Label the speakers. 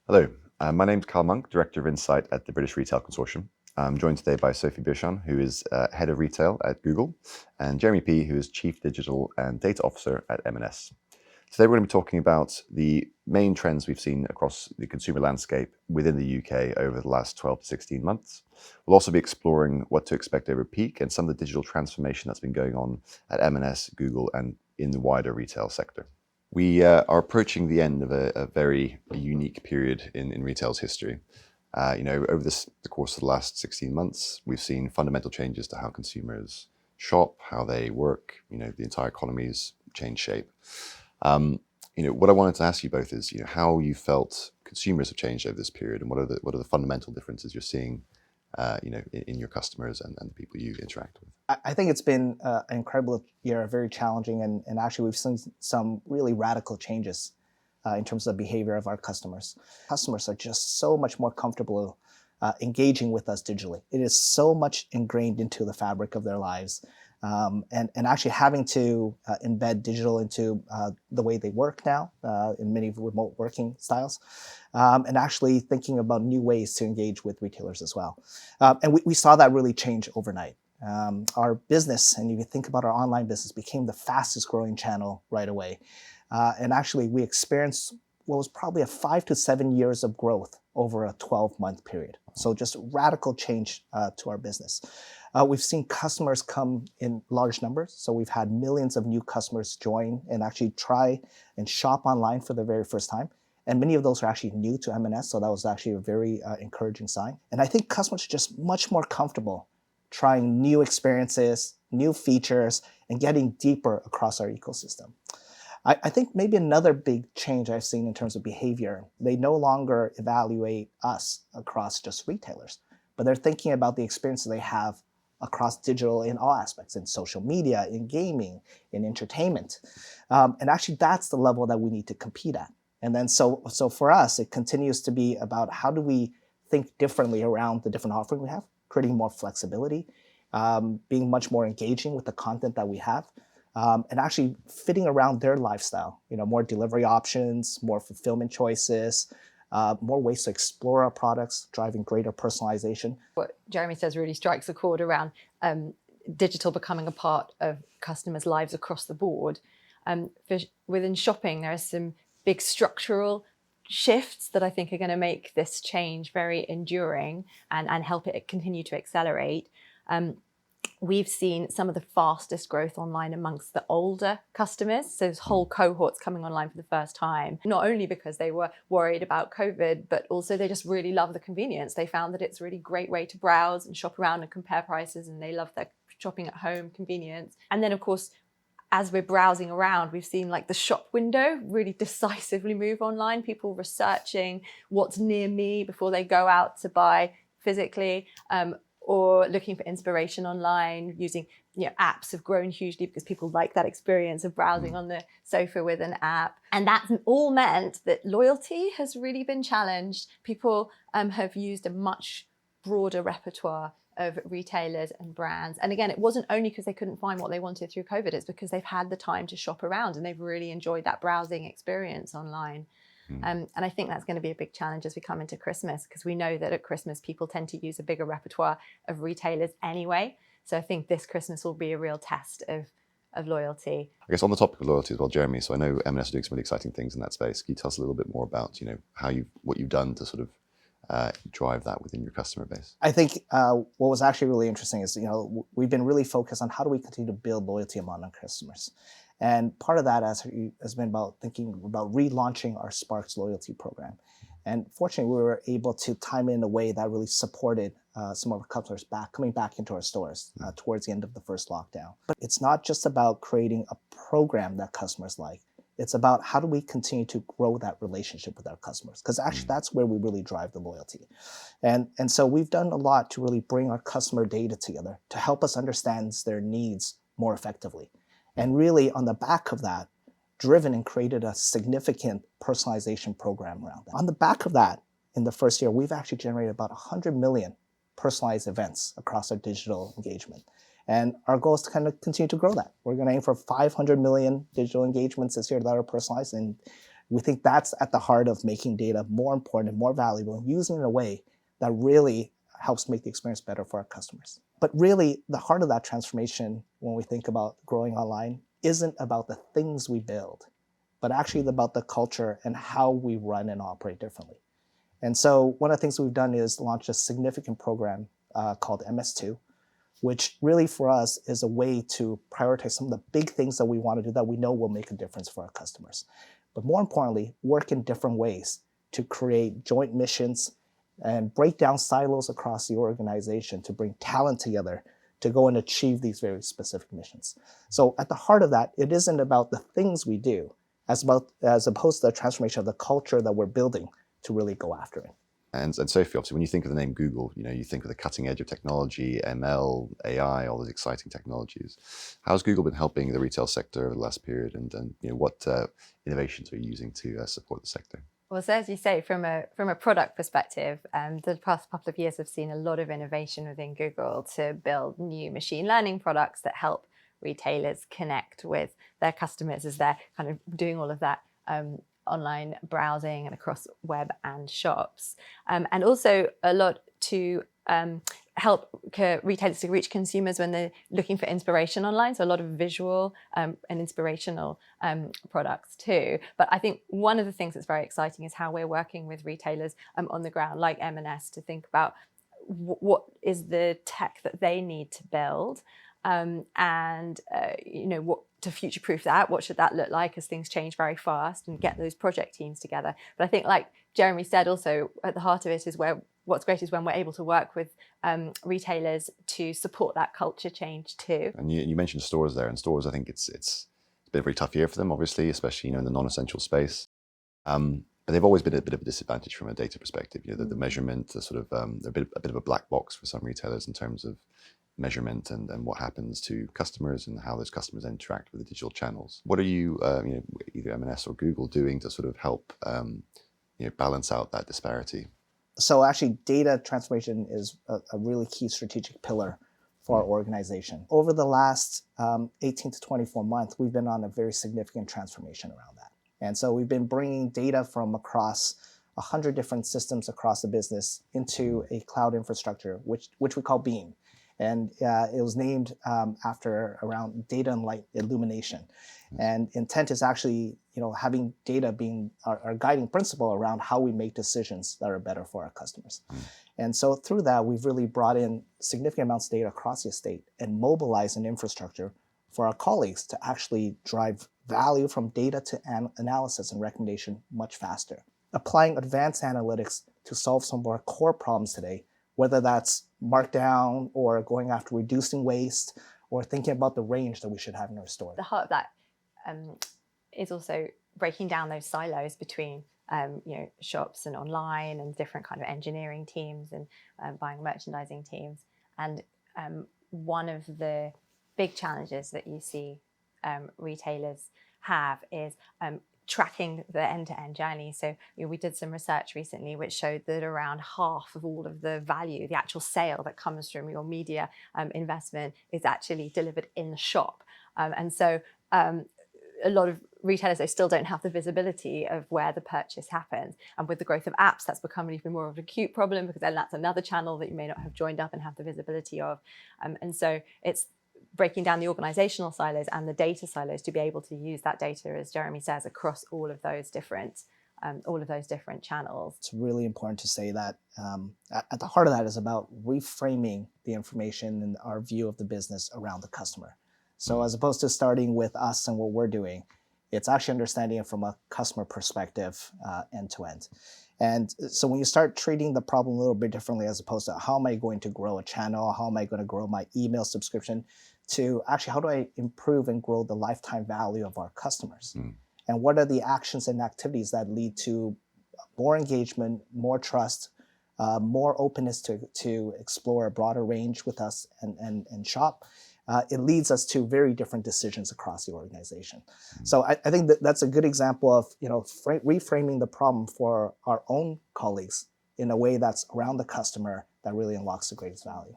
Speaker 1: Hello, my name's Carl Monk, Director of Insight at the British Retail Consortium. I'm joined today by Sophie Birshan, who is Head of Retail at Google, and Jeremy P., who is Chief Digital and Data Officer at M&S. Today we're going to be talking about the main trends we've seen across the consumer landscape within the UK over the last 12 to 16 months. We'll also be exploring what to expect over peak and some of the digital transformation that's been going on at M&S, Google, and in the wider retail sector. We are approaching the end of a very unique period in retail's history. Over the course of the last 16 months, we've seen fundamental changes to how consumers shop, how they work. The entire economy's changed shape. What I wanted to ask you both is, how you felt consumers have changed over this period, and what are the fundamental differences you're seeing, in your customers and the people you interact with.
Speaker 2: I think it's been an incredible year, very challenging, and actually we've seen some really radical changes in terms of the behavior of our customers. Customers are just so much more comfortable engaging with us digitally. It is so much ingrained into the fabric of their lives. And actually having to embed digital into the way they work now in many remote working styles, and actually thinking about new ways to engage with retailers as well. And we saw that really change overnight. Our business, and if you think about our online business, became the fastest growing channel right away. And actually we experienced what was probably a 5 to 7 years of growth over a 12-month period. So just radical change to our business. We've seen customers come in large numbers. So we've had millions of new customers join and actually try and shop online for the very first time. And many of those are actually new to M&S. So that was actually a very encouraging sign. And I think customers are just much more comfortable trying new experiences, new features, and getting deeper across our ecosystem. I think maybe another big change I've seen in terms of behavior, they no longer evaluate us across just retailers, but they're thinking about the experiences they have across digital in all aspects, in social media, in gaming, in entertainment. And actually that's the level that we need to compete at. And then so for us, it continues to be about how do we think differently around the different offerings we have, creating more flexibility, being much more engaging with the content that we have, and actually fitting around their lifestyle, more delivery options, more fulfillment choices, more ways to explore our products, driving greater personalization.
Speaker 3: What Jeremy says really strikes a chord around digital becoming a part of customers' lives across the board. Within shopping, there are some big structural shifts that I think are going to make this change very enduring and help it continue to accelerate. We've seen some of the fastest growth online amongst the older customers. So there's whole cohorts coming online for the first time, not only because they were worried about COVID, but also they just really love the convenience. They found that it's a really great way to browse and shop around and compare prices, and they love their shopping at home convenience. And then of course, as we're browsing around, we've seen like the shop window really decisively move online. People researching what's near me before they go out to buy physically, or looking for inspiration online. Using apps have grown hugely because people like that experience of browsing on the sofa with an app. And that's all meant that loyalty has really been challenged. People have used a much broader repertoire of retailers and brands. And again, it wasn't only because they couldn't find what they wanted through COVID, it's because they've had the time to shop around and they've really enjoyed that browsing experience online. And I think that's going to be a big challenge as we come into Christmas, because we know that at Christmas people tend to use a bigger repertoire of retailers anyway. So I think this Christmas will be a real test of loyalty.
Speaker 1: I guess on the topic of loyalty as well, Jeremy, so I know M&S are doing some really exciting things in that space. Can you tell us a little bit more about what you've done to sort of drive that within your customer base?
Speaker 2: I think what was actually really interesting is, we've been really focused on how do we continue to build loyalty among our customers. And part of that has been about thinking about relaunching our Sparks loyalty program. And fortunately, we were able to time it in a way that really supported some of our customers coming back into our stores towards the end of the first lockdown. But it's not just about creating a program that customers like. It's about how do we continue to grow that relationship with our customers, because actually that's where we really drive the loyalty. And so we've done a lot to really bring our customer data together to help us understand their needs more effectively. And really on the back of that, driven and created a significant personalization program around that. On the back of that, in the first year, we've actually generated about 100 million personalized events across our digital engagement. And our goal is to kind of continue to grow that. We're going to aim for 500 million digital engagements this year that are personalized, and We think that's at the heart of making data more important and more valuable and using it in a way that really helps make the experience better for our customers. But really, the heart of that transformation, when we think about growing online, isn't about the things we build, but actually about the culture and how we run and operate differently. And so one of the things we've done is launch a significant program called MS2, which really for us is a way to prioritize some of the big things that we want to do that we know will make a difference for our customers. But more importantly, work in different ways to create joint missions and break down silos across the organization to bring talent together to go and achieve these very specific missions. So at the heart of that, it isn't about the things we do, as opposed to the transformation of the culture that we're building to really go after it.
Speaker 1: And Sophie, obviously, when you think of the name Google, you think of the cutting edge of technology, ML, AI, all those exciting technologies. How's Google been helping the retail sector over the last period, and what innovations are you using to support the sector?
Speaker 3: Well, so as you say, from a product perspective, the past couple of years have seen a lot of innovation within Google to build new machine learning products that help retailers connect with their customers as they're kind of doing all of that online browsing and across web and shops, and also a lot to help retailers to reach consumers when they're looking for inspiration online. So a lot of visual and inspirational products too. But I think one of the things that's very exciting is how we're working with retailers on the ground, like M&S, to think about what is the tech that they need to build, and what to future-proof that. What should that look like as things change very fast, and get those project teams together. But I think, like Jeremy said, also at the heart of it is what's great is when we're able to work with retailers to support that culture change too.
Speaker 1: And you mentioned stores there, and stores, I think it's been a very tough year for them, obviously, especially in the non-essential space. But they've always been a bit of a disadvantage from a data perspective. The measurement, the sort of they're a bit of a black box for some retailers in terms of measurement and what happens to customers and how those customers interact with the digital channels. What are you, either M&S or Google, doing to sort of help balance out that disparity?
Speaker 2: So actually, data transformation is a really key strategic pillar for our organization. Over the last 18 to 24 months, we've been on a very significant transformation around that. And so we've been bringing data from across 100 different systems across the business into a cloud infrastructure, which we call Beam. And it was named after around data and light illumination. And intent is actually, having data being our guiding principle around how we make decisions that are better for our customers. And so through that, we've really brought in significant amounts of data across the estate and mobilized an infrastructure for our colleagues to actually drive value from data to analysis and recommendation much faster. Applying advanced analytics to solve some of our core problems today, whether that's markdown or going after reducing waste or thinking about the range that we should have in our store.
Speaker 3: The heart of that is also breaking down those silos between shops and online and different kind of engineering teams and buying merchandising teams. And one of the big challenges that you see retailers have is tracking the end-to-end journey. So we did some research recently which showed that around half of all of the value, the actual sale that comes from your media investment, is actually delivered in the shop. And so a lot of retailers, they still don't have the visibility of where the purchase happens. And with the growth of apps, that's become even more of an acute problem, because then that's another channel that you may not have joined up and have the visibility of. And so it's breaking down the organizational silos and the data silos to be able to use that data, as Jeremy says, across all of those different channels.
Speaker 2: It's really important to say that at the heart of that is about reframing the information and our view of the business around the customer. So as opposed to starting with us and what we're doing, it's actually understanding it from a customer perspective end to end. And so when you start treating the problem a little bit differently, as opposed to how am I going to grow a channel, how am I going to grow my email subscription, to actually how do I improve and grow the lifetime value of our customers? And what are the actions and activities that lead to more engagement, more trust, more openness to explore a broader range with us and shop? It leads us to very different decisions across the organization. So I think that's a good example of reframing the problem for our own colleagues in a way that's around the customer that really unlocks the greatest value.